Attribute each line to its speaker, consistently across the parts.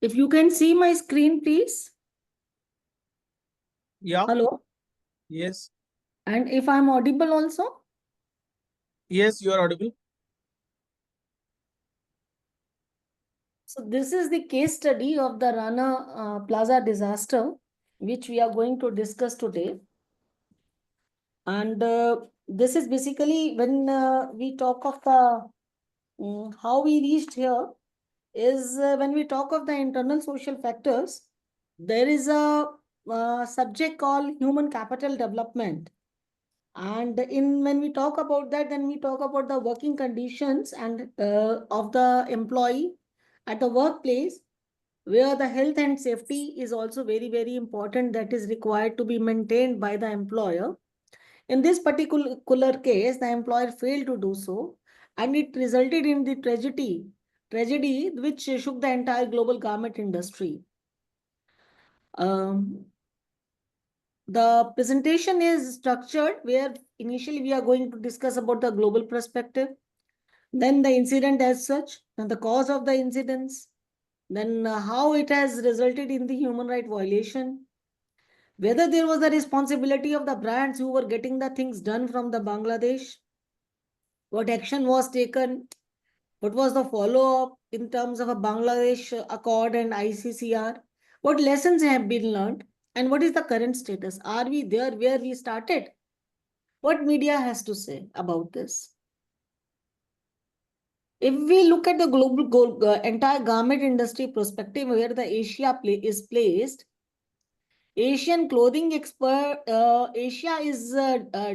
Speaker 1: If you can see my screen, please.
Speaker 2: Yeah.
Speaker 1: Hello.
Speaker 2: Yes.
Speaker 1: And if I'm audible also.
Speaker 2: Yes, you are audible.
Speaker 1: So this is the case study of the Rana Plaza disaster, which we are going to discuss today. And this is basically when we talk of the how we reached here is when we talk of the internal social factors, there is a subject called human capital development. And in when we talk about that, then we talk about the working conditions and of the employee at the workplace, where the health and safety is also very, very important, that is required to be maintained by the employer. In this particular case, the employer failed to do so, and it resulted in the tragedy which shook the entire global garment industry. Um, the presentation is structured where initially we are going to discuss about the global perspective, then the incident as such, and the cause of the incidents, then how it has resulted in the human right violation, whether there was a responsibility of the brands who were getting the things done from the Bangladesh, what action was taken, what was the follow-up in terms of a Bangladesh Accord and ICCR, what lessons have been learned, and what is the current status? Are we there where we started? What media has to say about this? If we look at the global entire garment industry perspective, where the Asia is placed, Asian clothing expert, Asia is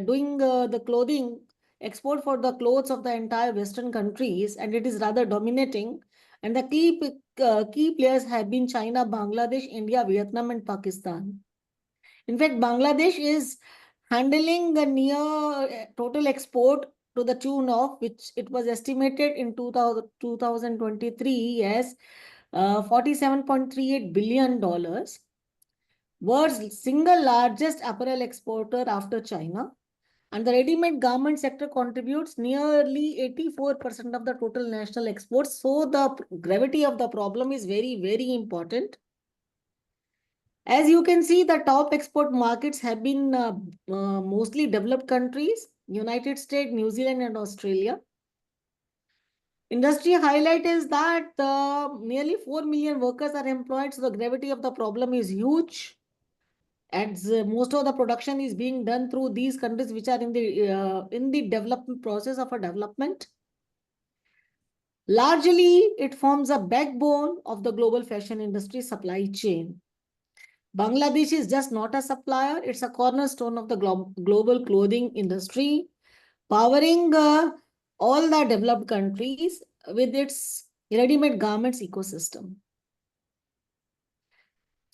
Speaker 1: doing the clothing export for the clothes of the entire Western countries, and it is rather dominating. And the key players have been China, Bangladesh, India, Vietnam, and Pakistan. In fact, Bangladesh is handling the near total export to the tune of, which it was estimated in 2023 as $47.38 billion. World's single largest apparel exporter after China, and the ready-made garment sector contributes nearly 84% of the total national exports. So the gravity of the problem is very, very important. As you can see, the top export markets have been mostly developed countries, United States, New Zealand, and Australia. Industry highlight is that nearly 4 million workers are employed, so the gravity of the problem is huge. As most of the production is being done through these countries which are in the development process of a development. Largely, it forms a backbone of the global fashion industry supply chain. Bangladesh is just not a supplier, it's a cornerstone of the global clothing industry, powering all the developed countries with its ready-made garments ecosystem.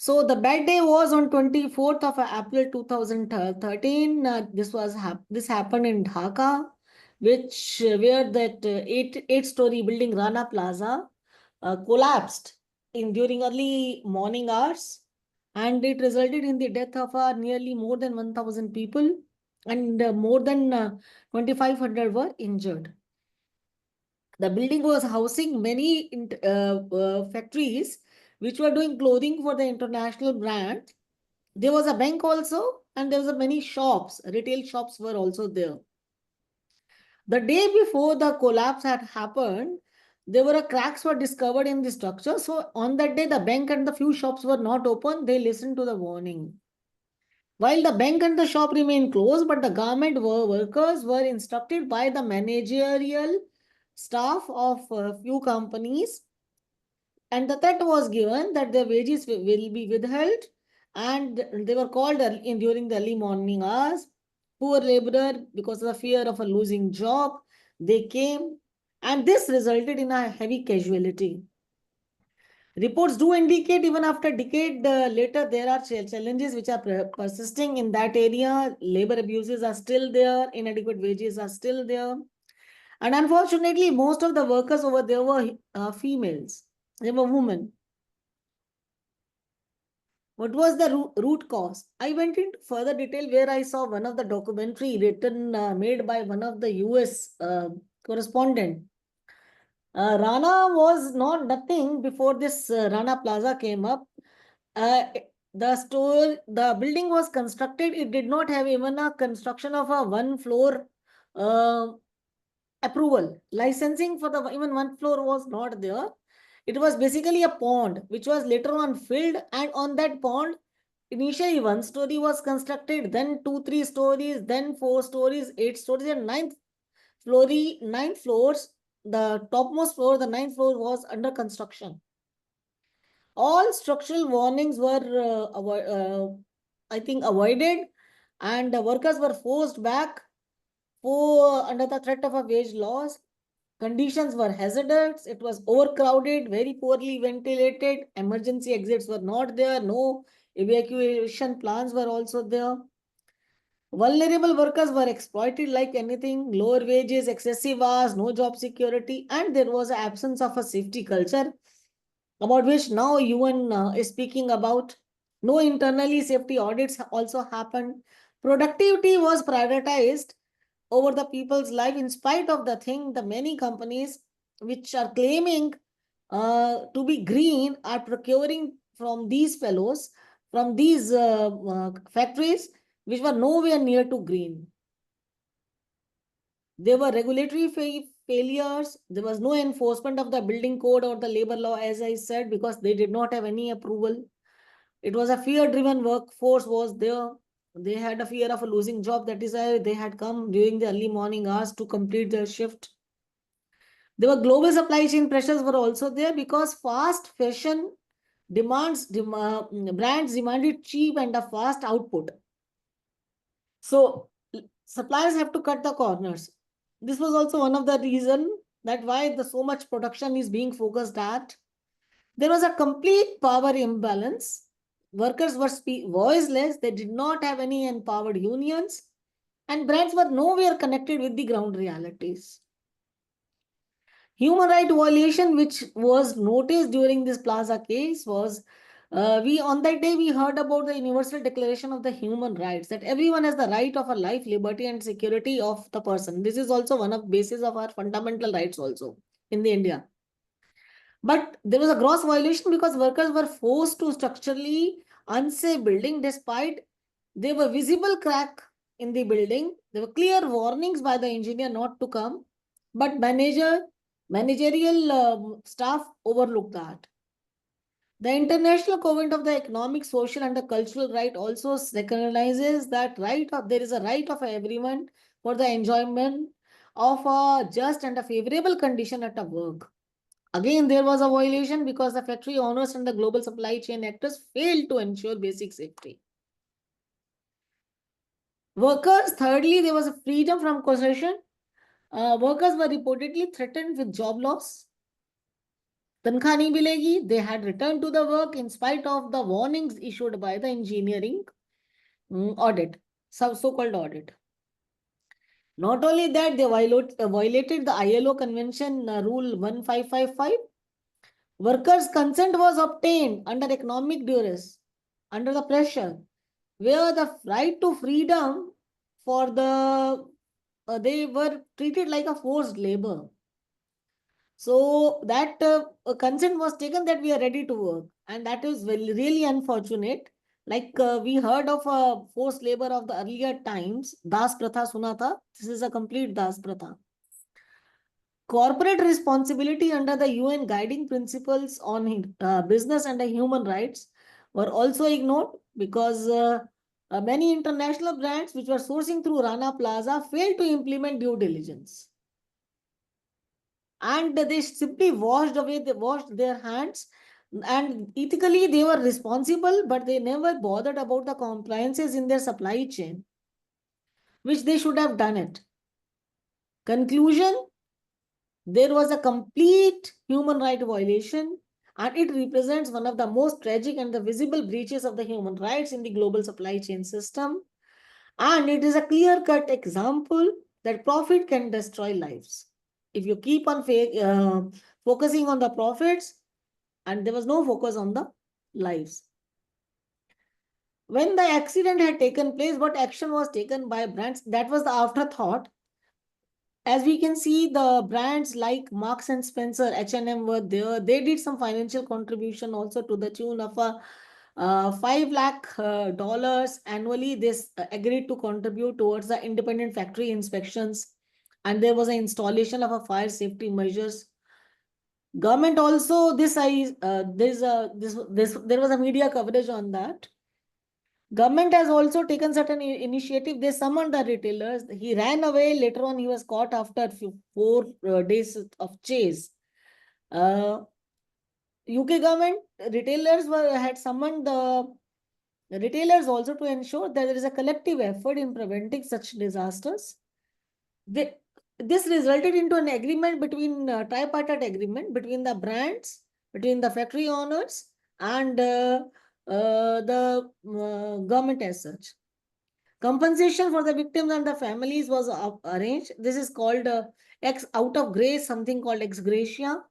Speaker 1: So the bad day was on 24th of April 2013. This happened in Dhaka, which where that eight-story building Rana Plaza collapsed in during early morning hours, and it resulted in the death of nearly more than 1,000 people, and more than 2,500 were injured. The building was housing many factories which were doing clothing for the international brand. There was a bank also, and there was many shops, retail shops were also there. The day before the collapse had happened, there were cracks were discovered in the structure. So on that day, the bank and the few shops were not open. They listened to the warning. While the bank and the shop remained closed, but the garment workers were instructed by the managerial staff of a few companies, and the threat was given that their wages will be withheld, and they were called in during the early morning hours. Poor laborer, because of the fear of a losing job, they came, and this resulted in a heavy casualty. Reports do indicate even after a decade later, there are challenges which are persisting in that area. Labor abuses are still there, inadequate wages are still there. And unfortunately, most of the workers over there were females, they were women. What was the root cause? I went into further detail where I saw one of the documentary written, made by one of the US correspondent. Rana was not nothing before this Rana Plaza came up. Uh, the building was constructed. It did not have even a construction of a one floor uh, approval. Licensing for the even one floor was not there. It was basically a pond, which was later on filled, and on that pond, initially one story was constructed, then two, 3 stories, then 4 stories, 8 stories, and ninth floors. The topmost floor, the ninth floor, was under construction. All structural warnings were, I think, avoided, and the workers were forced back for under the threat of a wage loss. Conditions were hazardous. It was overcrowded, very poorly ventilated. Emergency exits were not there. No evacuation plans were also there. Vulnerable workers were exploited like anything. Lower wages, excessive hours, no job security, and there was an absence of a safety culture about which now UN is speaking about. No internally safety audits also happened. Productivity was prioritized over the people's life, in spite of the thing the many companies which are claiming to be green are procuring from these fellows, from these factories which were nowhere near to green. There were regulatory failures. There was no enforcement of the building code or the labor law, as I said, because they did not have any approval. It was a fear-driven workforce was there. They had a fear of a losing job. That is why they had come during the early morning hours to complete their shift. There were global supply chain pressures were also there because fast fashion brands demanded cheap and a fast output. So suppliers have to cut the corners. This was also one of the reason that why the so much production is being focused at. There was a complete power imbalance. Workers were voiceless. They did not have any empowered unions, and brands were nowhere connected with the ground realities. Human right violation, which was noticed during this Plaza case, was we on that day we heard about the Universal Declaration of the Human Rights, that everyone has the right of a life, liberty, and security of the person. This is also one of basis of our fundamental rights also in the India. But there was a gross violation because workers were forced to structurally unsafe building despite there were visible crack in the building. There were clear warnings by the engineer not to come, but managerial staff overlooked that. The International Covenant of the Economic, Social, and the Cultural Right also recognizes that there is a right of everyone for the enjoyment of a just and a favorable condition at a work. Again, there was a violation because the factory owners and the global supply chain actors failed to ensure basic safety. Workers, thirdly, there was a freedom from coercion. Workers were reportedly threatened with job loss. Tankha nahi milegi. They had returned to the work in spite of the warnings issued by the engineering audit, so-called audit. Not only that, they violated the ILO Convention Rule 1555. Workers' consent was obtained under economic duress, under the pressure, where the right to freedom for they were treated like a forced labor. So that consent was taken that we are ready to work, and that is really unfortunate. Like we heard of forced labor of the earlier times, Das Pratha suna tha. This is a complete Das Pratha. Corporate responsibility under the UN guiding principles on business and human rights were also ignored because many international brands which were sourcing through Rana Plaza failed to implement due diligence. And they simply washed their hands, and ethically they were responsible, but they never bothered about the compliances in their supply chain, which they should have done it. Conclusion: there was a complete human right violation, and it represents one of the most tragic and the visible breaches of the human rights in the global supply chain system. And it is a clear-cut example that profit can destroy lives. If you keep on focusing on the profits, and there was no focus on the lives. When the accident had taken place, what action was taken by brands? That was the afterthought. As we can see, the brands like Marks and Spencer, H&M were there. They did some financial contribution also to the tune of $5 lakh dollars annually. This agreed to contribute towards the independent factory inspections, and there was an installation of a fire safety measures. Government also, there was a media coverage on that. Government has also taken certain initiative. They summoned the retailers. He ran away. Later on, he was caught after 4 days of chase. UK government had summoned the retailers also to ensure that there is a collective effort in preventing such disasters. This resulted into an agreement between tripartite agreement between the brands, between the factory owners, and the government as such. Compensation for the victims and the families was arranged. This is called out of grace, something called ex gratia.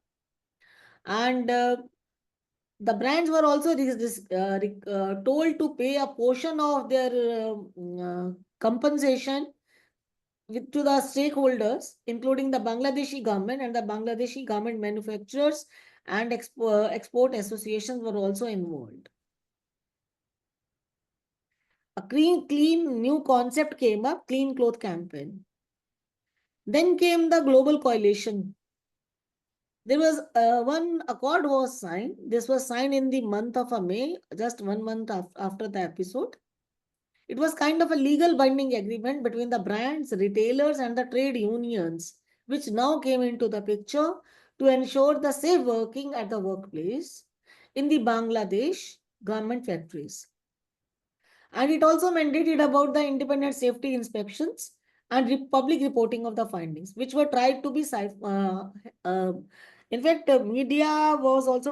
Speaker 1: And the brands were also told to pay a portion of their compensation to the stakeholders, including the Bangladeshi government, and the Bangladeshi government manufacturers and export associations were also involved. A clean new concept came up, Clean Cloth Campaign. Then came the global coalition. There was one accord was signed. This was signed in the month of May, just 1 month after the episode. It was kind of a legal binding agreement between the brands, retailers, and the trade unions, which now came into the picture to ensure the safe working at the workplace in the Bangladesh government factories. And it also mandated about the independent safety inspections and public reporting of the findings, which were tried to be in fact, media was also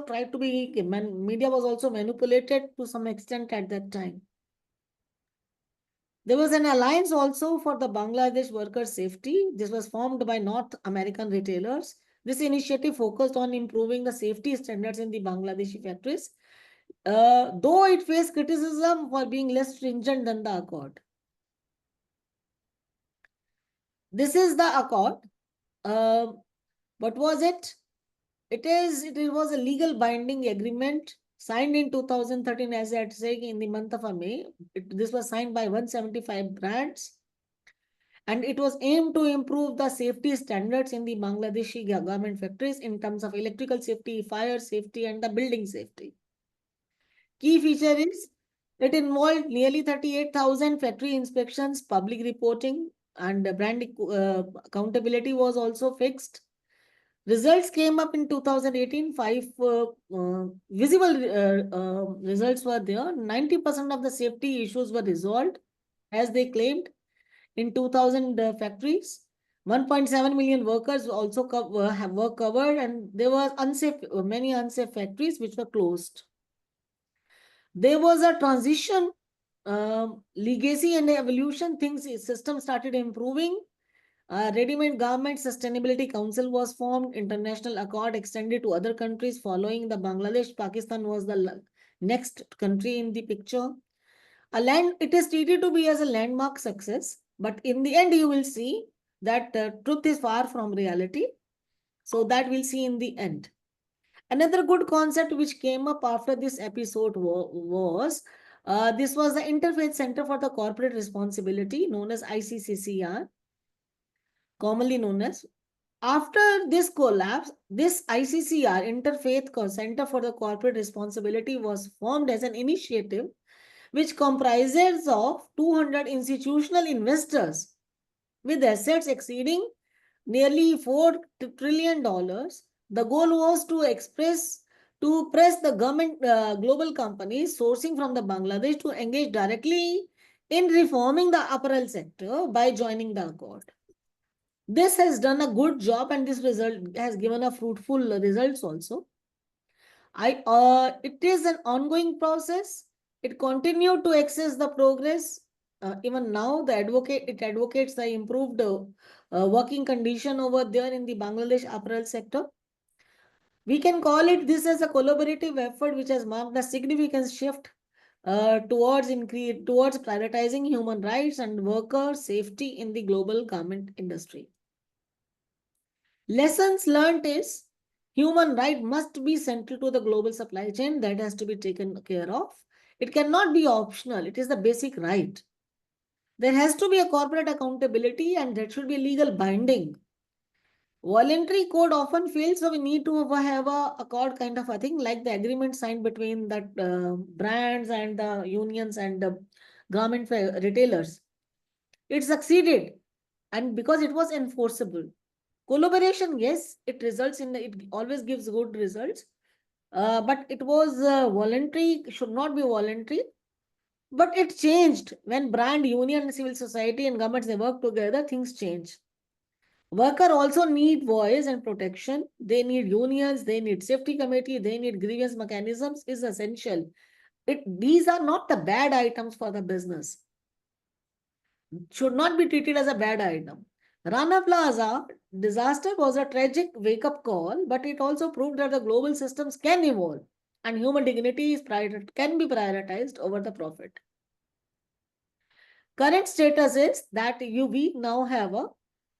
Speaker 1: manipulated to some extent at that time. There was an alliance also for the Bangladesh workers' safety. This was formed by North American retailers. This initiative focused on improving the safety standards in the Bangladeshi factories, though it faced criticism for being less stringent than the accord. This is the accord. What was it? It was a legal binding agreement signed in 2013, as I had said, in the month of May. This was signed by 175 brands, and it was aimed to improve the safety standards in the Bangladeshi government factories in terms of electrical safety, fire safety, and the building safety. Key feature is it involved nearly 38,000 factory inspections, public reporting, and brand accountability was also fixed. Results came up in 2018. 5 visible results were there. 90% of the safety issues were resolved, as they claimed, in 2,000 factories. 1.7 million workers also were covered, and there were many unsafe factories which were closed. There was a transition, legacy and evolution. System started improving. Ready-made Garment Sustainability Council was formed. International accord extended to other countries following the Bangladesh. Pakistan was the next country in the picture. It is treated to be as a landmark success, but in the end you will see that truth is far from reality. So that we'll see in the end. Another good concept which came up after this episode was this was the Interfaith Center for the Corporate Responsibility, known as ICCCR, commonly known as. After this collapse, this ICCR, Interfaith Center for the Corporate Responsibility, was formed as an initiative which comprises of 200 institutional investors with assets exceeding nearly $4 trillion. The goal was to press the government, global companies sourcing from the Bangladesh to engage directly in reforming the apparel sector by joining the accord. This has done a good job, and this result has given a fruitful results also. It is an ongoing process. It continued to access the progress. Even now, it advocates the improved working condition over there in the Bangladesh apparel sector. We can call it this as a collaborative effort which has marked a significant shift towards prioritizing human rights and worker safety in the global garment industry. Lessons learned is human right must be central to the global supply chain. That has to be taken care of. It cannot be optional. It is the basic right. There has to be a corporate accountability and that should be legal binding. Voluntary code often fails, so we need to have a accord kind of a thing, like the agreement signed between that brands and the unions and the garment retailers. It succeeded, and because it was enforceable. Collaboration, yes, it results in it always gives good results, but it was voluntary, should not be voluntary. But it changed when brand, union, civil society, and governments they work together. Things change. Worker also need voice and protection. They need unions, they need safety committee, they need grievance mechanisms is essential. These are not the bad items for the business. Should not be treated as a bad item. Rana Plaza disaster was a tragic wake-up call, but it also proved that the global systems can evolve and human dignity can be prioritized over the profit. Current status is that we now have a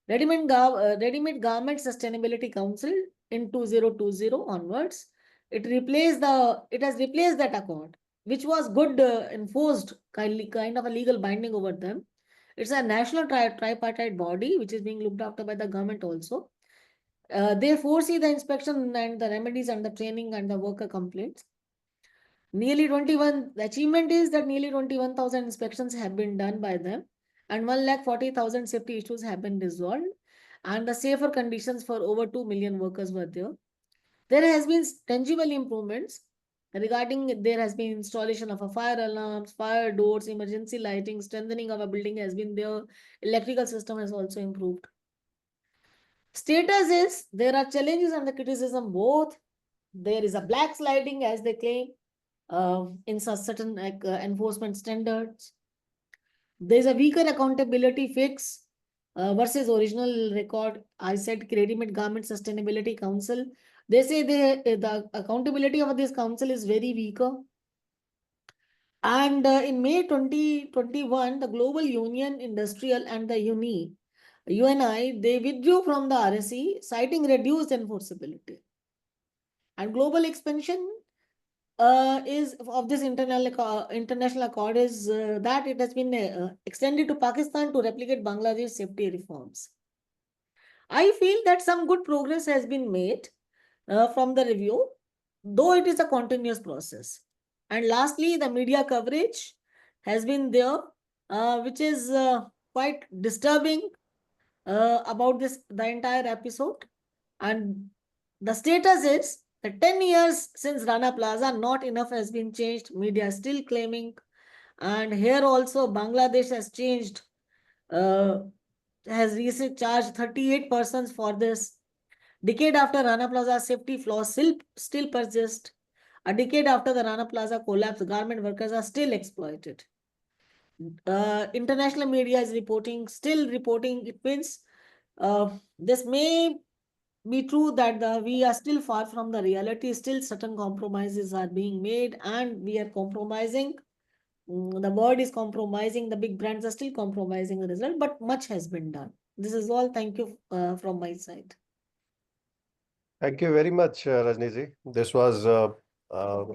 Speaker 1: Ready-made Garment Sustainability Council in 2020 onwards. It has replaced that accord, which was good enforced kind of a legal binding over them. It's a national tripartite body which is being looked after by the government also. They foresee the inspection and the remedies and the training and the worker complaints. The achievement is that nearly 21,000 inspections have been done by them and 1,40,000 safety issues have been resolved and the safer conditions for over 2 million workers were there. There has been tangible improvements regarding there has been installation of a fire alarms, fire doors, emergency lighting, strengthening of a building has been there, electrical system has also improved. Status is there are challenges and the criticism both. There is a black sliding as they claim in certain enforcement standards. There's a weaker accountability fix versus original record. I said Ready-made Garment Sustainability Council. They say the accountability of this council is very weaker. And in May 2021, the Global Union Industrial and the UNI, they withdrew from the RSE, citing reduced enforceability. And global expansion is of this international accord is that it has been extended to Pakistan to replicate Bangladesh safety reforms. I feel that some good progress has been made from the review, though it is a continuous process. And lastly, the media coverage has been there, which is quite disturbing about the entire episode. And the status is that 10 years since Rana Plaza, not enough has been changed. Media is still claiming. And here also, Bangladesh has changed, has recently charged 38 persons for this. Decade after Rana Plaza, safety flaws still persist. A decade after the Rana Plaza collapse, garment workers are still exploited. International media is still reporting. It means this may be true that we are still far from the reality. Still, certain compromises are being made, and we are compromising. The world is compromising. The big brands are still compromising the result, but much has been done. This is all. Thank you from my side.
Speaker 3: Thank you very much, Rajni. This was,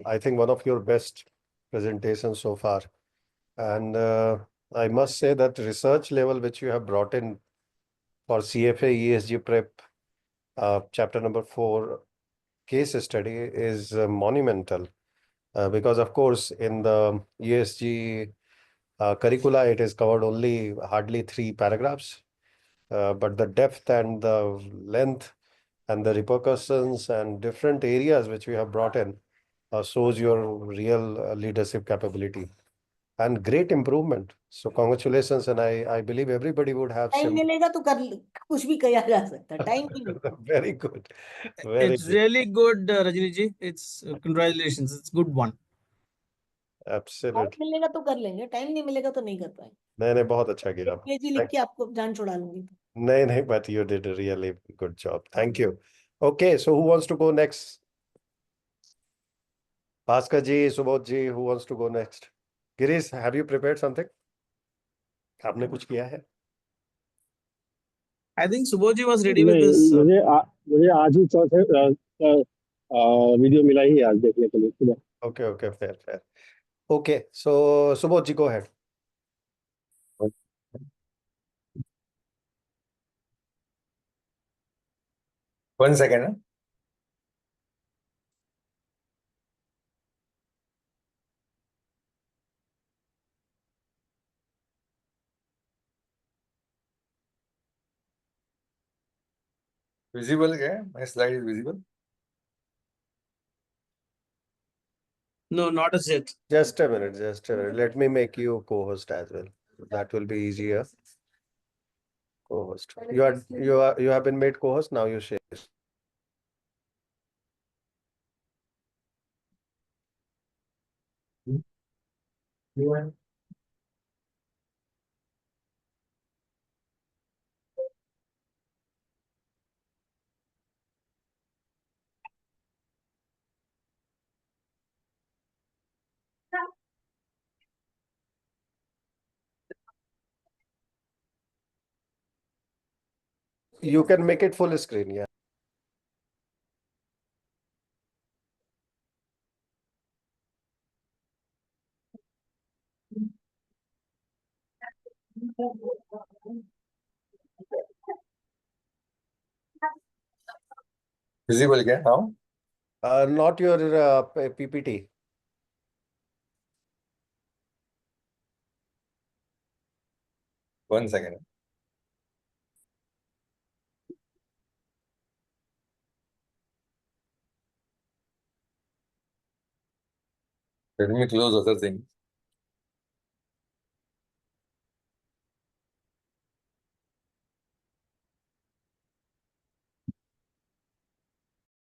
Speaker 3: I think, one of your best presentations so far. And I must say that research level which you have brought in for CFA ESG prep, chapter number 4 case study is monumental. Because, of course, in the ESG curricula, it is covered only hardly 3 paragraphs. But the depth and the length and the repercussions and different areas which we have brought in shows your real leadership capability and great improvement. So congratulations, and I believe everybody would have
Speaker 1: time
Speaker 3: some.
Speaker 1: मिलेगा तो कुछ भी किया जा सकता है time नहीं मिलता
Speaker 3: Very good. Very
Speaker 2: It's
Speaker 3: good.
Speaker 2: really good, Rajni ji. It's congratulations. It's good one.
Speaker 1: Time
Speaker 3: Absolutely.
Speaker 1: मिलेगा तो कर लेंगे टाइम नहीं मिलेगा तो नहीं कर पाएंगे
Speaker 3: नहीं बहुत अच्छा किया.
Speaker 1: पेज लिख के आपको जान छुड़ा लूंगी
Speaker 3: नहीं but you did a really good job. Thank you. Okay, so who wants to go next? Bhaskar ji, Subodh ji, who wants to go next? Girish, have you prepared something? आपने कुछ किया है?
Speaker 2: I think Subodhji was ready with
Speaker 4: नहीं
Speaker 2: this.
Speaker 4: मुझे आज ही चौथे video मिला ही आज देखने के लिए सुबह।
Speaker 3: Okay, fair. Okay, so Subodhji, go ahead.
Speaker 5: One second. Huh? Visible? Yeah, my slide is visible.
Speaker 2: No, not as yet.
Speaker 3: Just a minute. Let me make you co-host as well. That will be easier. Co-host. You have been made co-host. Now you share. You can make it full screen. Yeah.
Speaker 5: Visible again now?
Speaker 3: Not your PPT.
Speaker 5: One second. Let me close other things.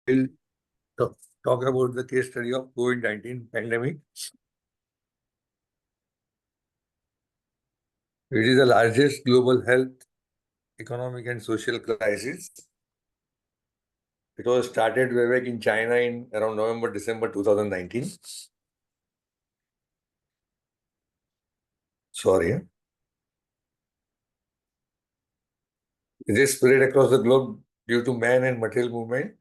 Speaker 5: We'll talk about the case study of COVID-19 pandemic. It is the largest global health, economic and social crisis. It was started way back in China in around November, December 2019. Sorry. It is spread across the globe due to man and material movement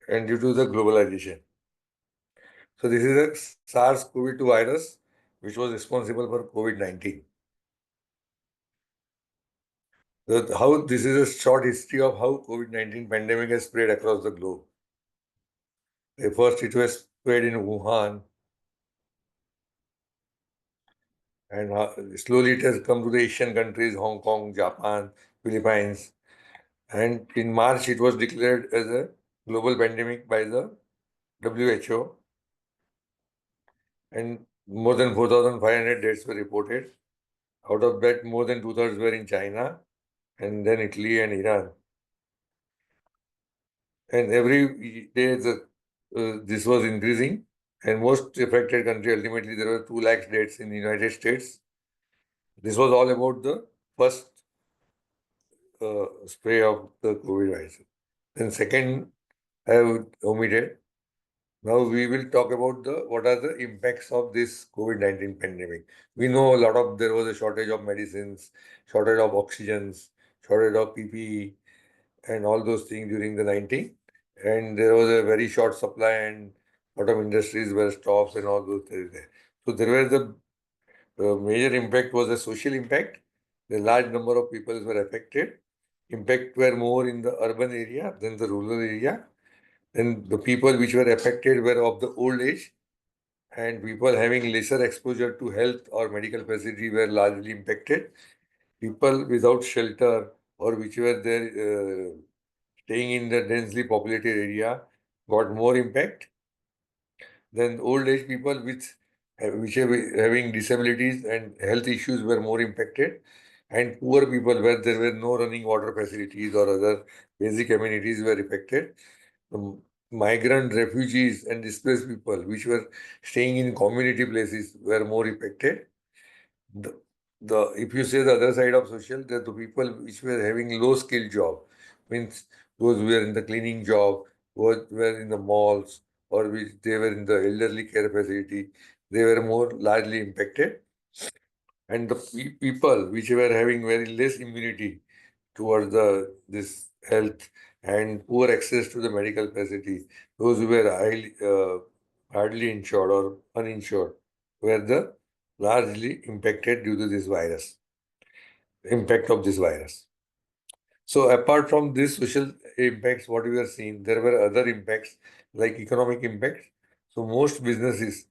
Speaker 5: and due to the globalization. So this is a SARS-CoV-2 virus which was responsible for COVID-19. How this is a short history of how COVID-19 pandemic has spread across the globe. First, it was spread in Wuhan, and slowly it has come to the Asian countries, Hong Kong, Japan, Philippines. And in March, it was declared as a global pandemic by the WHO. And more than 4,500 deaths were reported. Out of that, more than two-thirds were in China, and then Italy and Iran. And every day, this was increasing. And most affected country, ultimately, there were 2 lakh deaths in the United States. This was all about the first spray of the COVID virus. Then second, I have omitted. Now we will talk about what are the impacts of this COVID-19 pandemic. We know there was a shortage of medicines, shortage of oxygens, shortage of PPE, and all those things during the 19. And there was a very short supply, and a lot of industries were stopped and all those things there. So there were the major impact was a social impact. The large number of people were affected. Impact were more in the urban area than the rural area. And the people which were affected were of the old age, and people having lesser exposure to health or medical facility were largely impacted. People without shelter or which were there staying in the densely populated area got more impact. Then old age people which are having disabilities and health issues were more impacted, and poor people where there were no running water facilities or other basic amenities were affected. The migrant refugees and displaced people which were staying in community places were more affected. If you say the other side of social, that the people which were having low skill job, means those who were in the cleaning job, were in the malls, or which they were in the elderly care facility, they were more largely impacted. And the people which were having very less immunity, towards this health and poor access to the medical facilities. Those who were hardly insured or uninsured were the largely impacted due to this virus, impact of this virus. So apart from these social impacts, what we are seeing, there were other impacts like economic impacts. So most businesses,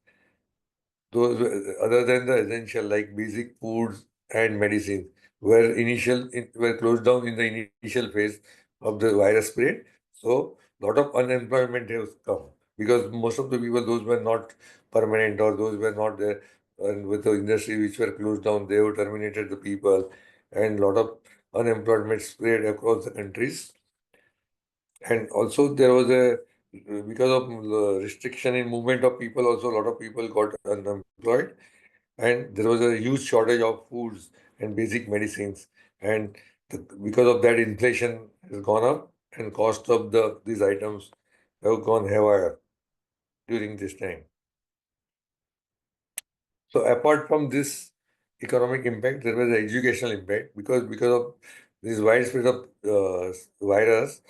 Speaker 5: those other than the essential like basic foods and medicines, were closed down in the initial phase of the virus spread. So lot of unemployment has come because most of the people, those were not permanent or those were not there and with the industry which were closed down, they have terminated the people and lot of unemployment spread across the countries. And also there was because of restriction in movement of people, also a lot of people got unemployed and there was a huge shortage of foods and basic medicines. And because of that, inflation has gone up and cost of these items have gone haywire during this time. So apart from this economic impact, there was educational impact because of this widespread of virus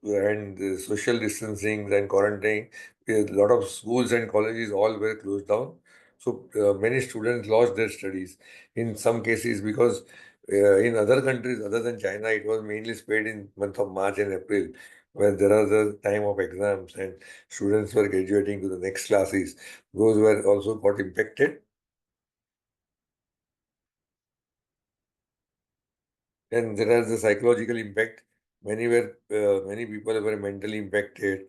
Speaker 5: and social distancing and quarantine. A lot of schools and colleges all were closed down. So many students lost their studies. In some cases, because in other countries other than China, it was mainly spread in month of March and April, where there are the time of exams and students were graduating to the next classes. Those were also got impacted. And there is the psychological impact. Many people were mentally impacted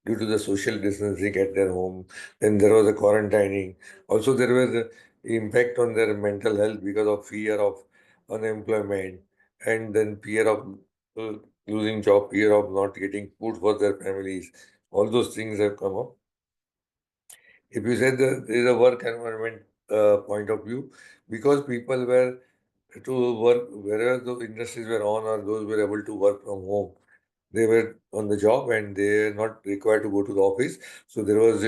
Speaker 5: due to the social distancing at their home. Then there was a quarantining. Also, there was the impact on their mental health because of fear of unemployment and then fear of uh, losing job, fear of not getting food for their families. All those things have come up. If you said that there is a work environment point of view, because people were to work wherever the industries were on or those were able to work from home. They were on the job and they are not required to go to the office. So there was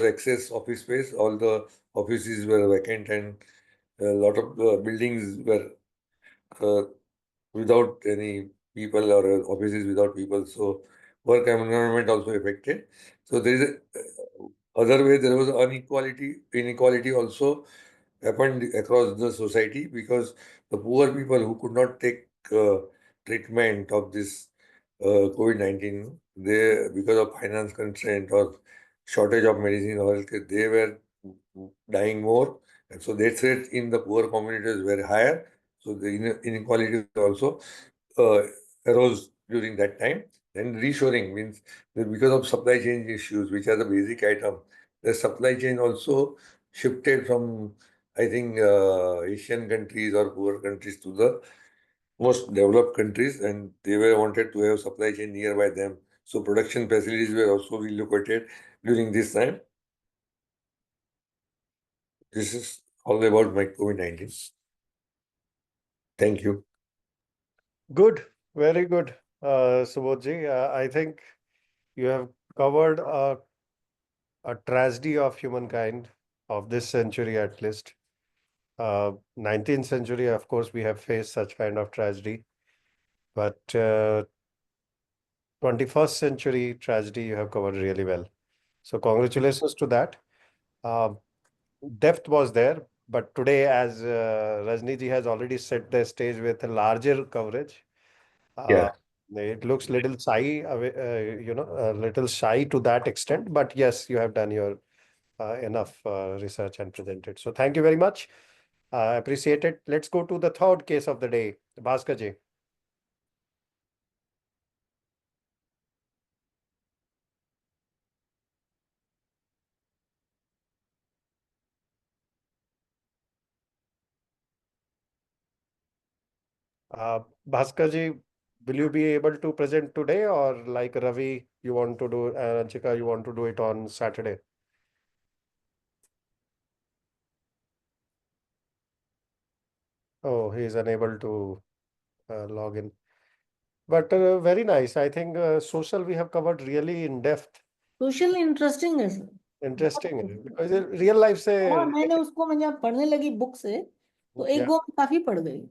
Speaker 5: excess office space. All the offices were vacant and a lot of buildings were uh, without any people or offices without people. So work environment also affected. So there is other way there was inequality also happened across the society because the poor people who could not take treatment of this COVID-19, they because of finance constraint or shortage of medicine or healthcare, they were dying more. And so death rate in the poor communities were higher. So the inequality also uh, arose during that time. Then reshoring means that because of supply chain issues, which are the basic item, the supply chain also shifted from, I think, Asian countries or poor countries to the most developed countries, and they were wanted to have supply chain nearby them. So production facilities were also relocated during this time. This is all about my COVID-19. Thank you.
Speaker 3: Good, very good, Subodhji. I think you have covered a tragedy of humankind of this century at least. 19th century, of course, we have faced such kind of tragedy, but 21st century tragedy you have covered really well. So congratulations to that. Depth was there, but today, as Rajni ji has already set the stage with a larger coverage,
Speaker 5: Yeah.
Speaker 3: it looks little shy, a little shy to that extent. But yes, you have done your enough research and presented. So thank you very much. Appreciate it. Let's go to the third case of the day, Bhaskar ji. Bhaskar ji, will you be able to present today, or like Ravi, you want to do, Anchika, you want to do it on Saturday? Oh, he is unable to log in. But very nice. I think social we have covered really in depth.
Speaker 1: Social interesting है sir
Speaker 3: Interesting है, because real life से
Speaker 1: हाँ मैंने उसको मैं जब पढ़ने लगी बुक से तो एक
Speaker 3: Yeah.
Speaker 1: वो काफी पढ़ गई